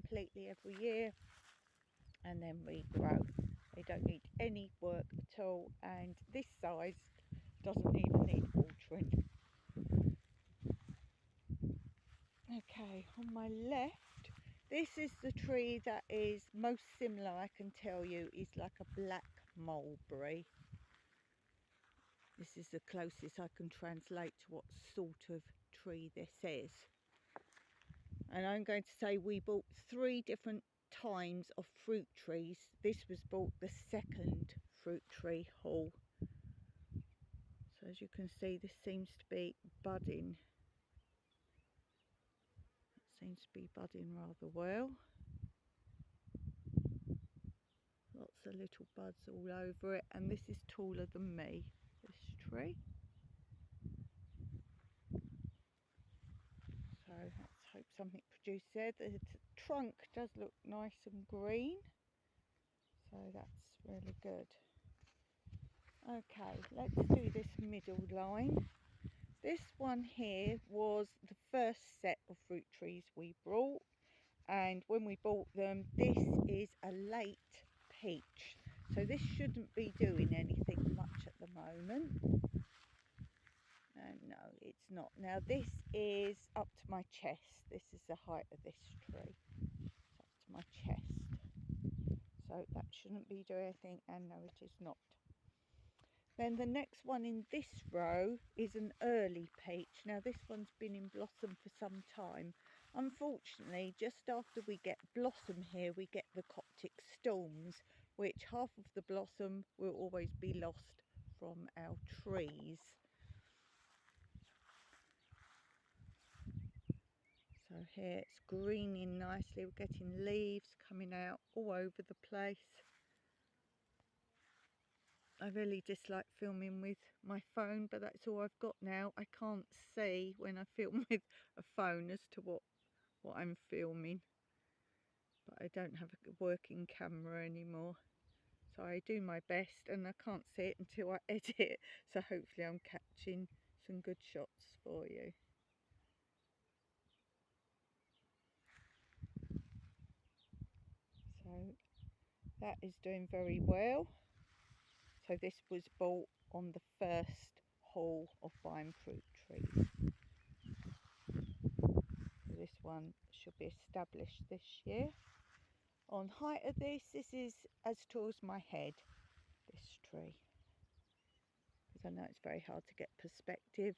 completely every year and then regrow. They don't need any work at all, and this size doesn't even need watering. Okay, on my left, this is the tree that is most similar, I can tell you, is like a black mulberry. This is the closest I can translate to what sort of tree this is. And I'm going to say we bought 3 different times of fruit trees. This was bought the second fruit tree haul. So as you can see, this seems to be budding. It seems to be budding rather well. Lots of little buds all over it, and this is taller than me, this tree. So let's hope something produces there. The trunk does look nice and green, so that's really good. Okay, let's do this middle line. This one here was the first set of fruit trees we brought, and when we bought them, this is a late peach, so this shouldn't be doing anything much at the moment. No, it's not. Now this is up to my chest. This is the height of this tree. It's up to my chest, so that shouldn't be doing anything, and no, it is not. Then the next one in this row is an early peach. Now this one's been in blossom for some time. Unfortunately, just after we get blossom here, we get the Coptic storms, which half of the blossom will always be lost from our trees. So here it's greening nicely. We're getting leaves coming out all over the place. I really dislike filming with my phone, but that's all I've got now. I can't see when I film with a phone as to what I'm filming. But I don't have a working camera anymore. So I do my best, and I can't see it until I edit. So hopefully I'm catching some good shots for you. So that is doing very well. So this was bought on the first haul of buying fruit trees. So this one should be established this year. On height of this is as tall as my head, this tree. Because I know it's very hard to get perspective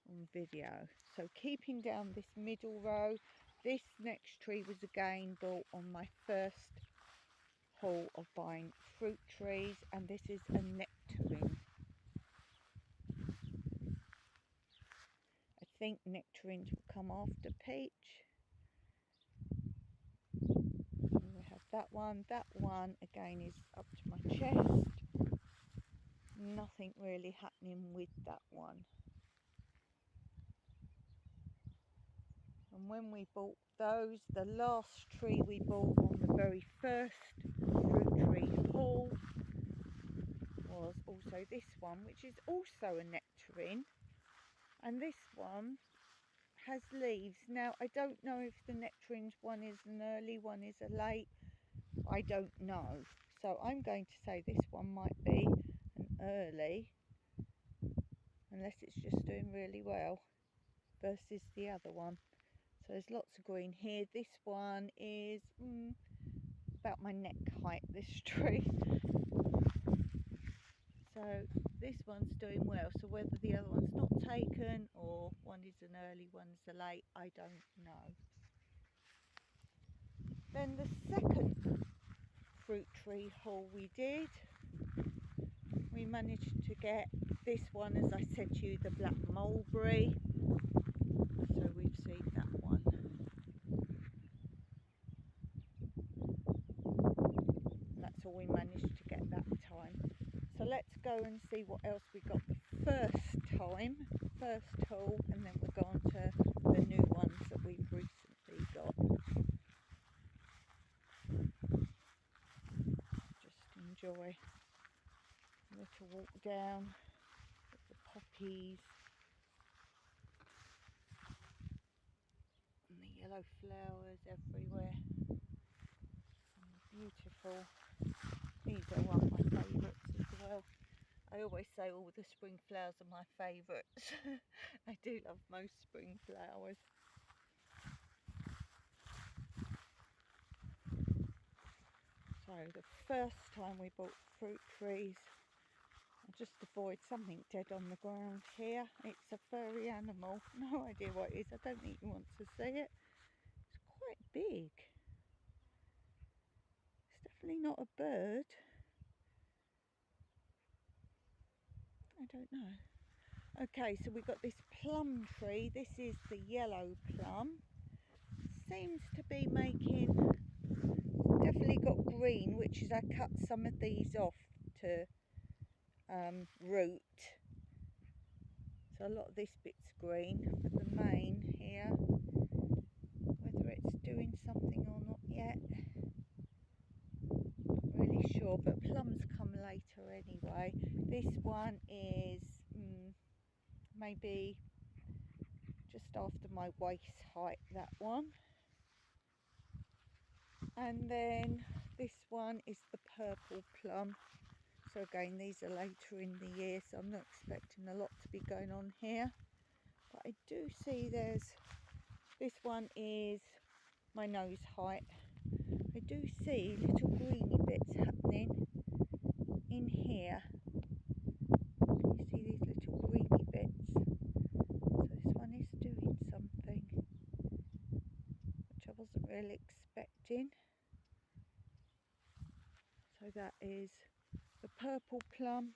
on video. So keeping down this middle row, this next tree was again bought on my first haul of buying fruit trees, and this is a nectarine. I think nectarines will come after peach. And we have that one. That one again is up to my chest. Nothing really happening with that one. And when we bought those, the last tree we bought on the very first fruit tree haul was also this one, which is also a nectarine, and this one has leaves. Now I don't know if the nectarines one is an early, one is a late, I don't know, so I'm going to say this one might be an early, unless it's just doing really well, versus the other one. So there's lots of green here. This one is about my neck height, this tree. So this one's doing well. So whether the other one's not taken or one is an early, one's a late, I don't know. Then the second fruit tree haul we did, we managed to get this one, as I said to you, the black mulberry. So we've seen that one. That's all we managed to get that time. So let's go and see what else we got the first haul, and then we'll go on to the new ones that we've recently got. Just enjoy a little walk down with the poppies and the yellow flowers everywhere. Beautiful. These are one of my favourites as well. I always say all the spring flowers are my favourites. I do love most spring flowers. So the first time we bought fruit trees, I'll just avoid something dead on the ground here. It's a furry animal. No idea what it is. I don't think you want to see it. It's quite big. It's definitely not a bird. I don't know. Okay, so we've got this plum tree. This is the yellow plum. Seems to be making, definitely got green, which is I cut some of these off to root. So a lot of this bit's green, but the main here, whether it's doing something or not yet, not really sure, but plums come later anyway. This one is maybe just after my waist height, that one. And then this one is the purple plum. So again, these are later in the year, so I'm not expecting a lot to be going on here. But I do see this one is my nose height. I do see little greeny bits happening in here. Can you see these little greeny bits? So this one is doing something, which I wasn't really expecting. So that is the purple plum.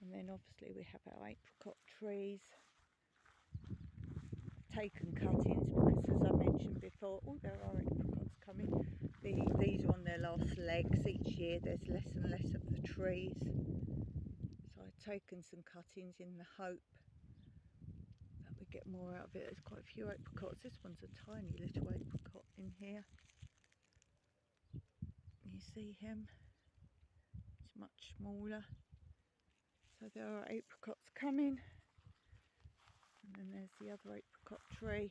And then obviously we have our apricot trees. I've taken cuttings because, as I mentioned before, oh, there are apricots coming. These are on their last legs. Each year there's less and less of the trees. So I've taken some cuttings in the hope that we get more out of it. There's quite a few apricots. This one's a tiny little apricot in here. You see him? It's much smaller. So there are apricots coming. And then there's the other apricot tree.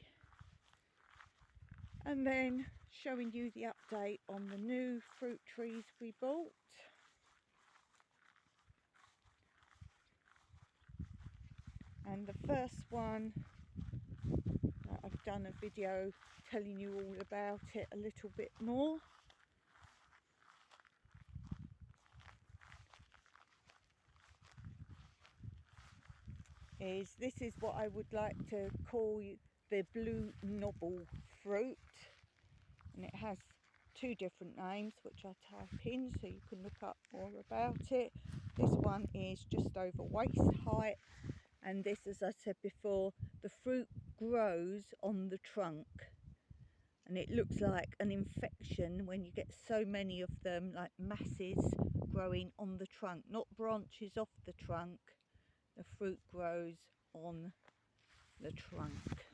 And then showing you the update on the new fruit trees we bought. And the first one, I've done a video telling you all about it a little bit more. This is what I would like to call the blue knobble fruit. And it has two different names, which I'll type in so you can look up more about it. This one is just over waist height. And this, as I said before, the fruit grows on the trunk. And it looks like an infection when you get so many of them, like masses growing on the trunk, not branches off the trunk. The fruit grows on the trunk.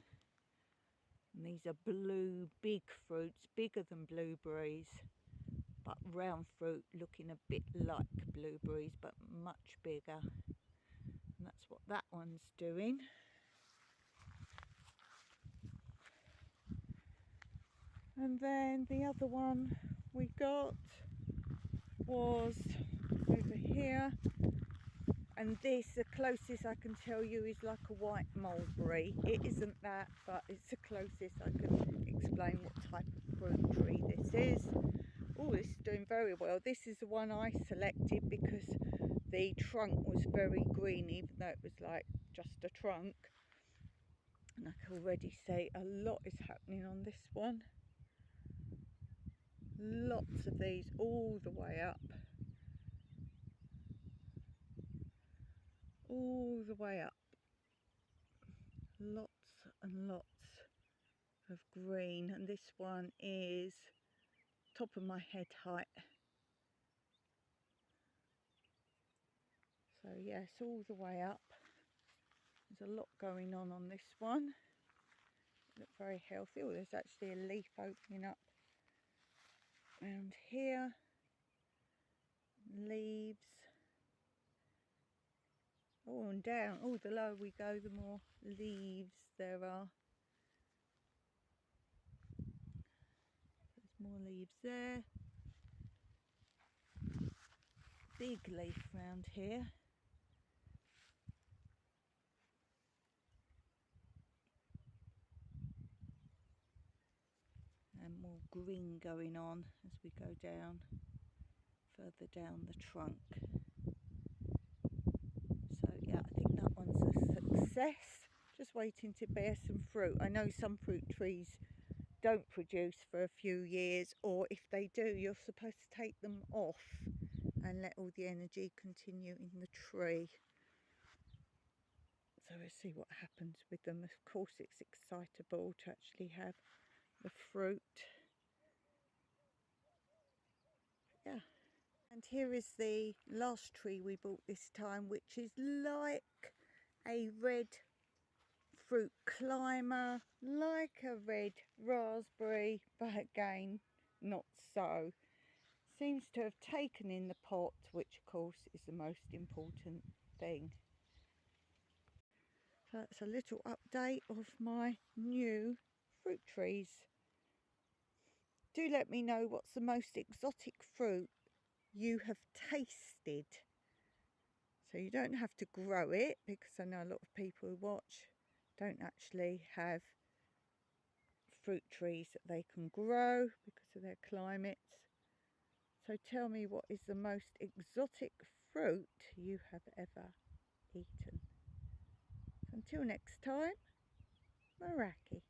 And these are blue, big fruits, bigger than blueberries, but round fruit looking a bit like blueberries, but much bigger. And that's what that one's doing. And then the other one we got was over here. And this, the closest I can tell you, is like a white mulberry. It isn't that, but it's the closest I can explain what type of fruit tree this is. Oh, this is doing very well. This is the one I selected because the trunk was very green, even though it was like just a trunk. And I can already say a lot is happening on this one. Lots of these all the way up. All the way up. Lots and lots of green. And this one is top of my head height. So yes, all the way up. There's a lot going on this one. Look very healthy. Oh, there's actually a leaf opening up around here. Leaves. Oh, and down. Oh, the lower we go, the more leaves there are. More leaves there. Big leaf round here. And more green going on as we go down, further down the trunk. So yeah, I think that one's a success. Just waiting to bear some fruit. I know some fruit trees don't produce for a few years, or if they do, you're supposed to take them off and let all the energy continue in the tree. So we'll see what happens with them. Of course it's excitable to actually have the fruit. Yeah. And here is the last tree we bought this time, which is like a red fruit climber, like a red raspberry, but again not so. Seems to have taken in the pot, which of course is the most important thing. So that's a little update of my new fruit trees. Do let me know what's the most exotic fruit you have tasted. So you don't have to grow it, because I know a lot of people who watch don't actually have fruit trees that they can grow because of their climates. So tell me, what is the most exotic fruit you have ever eaten? Until next time, Maraki.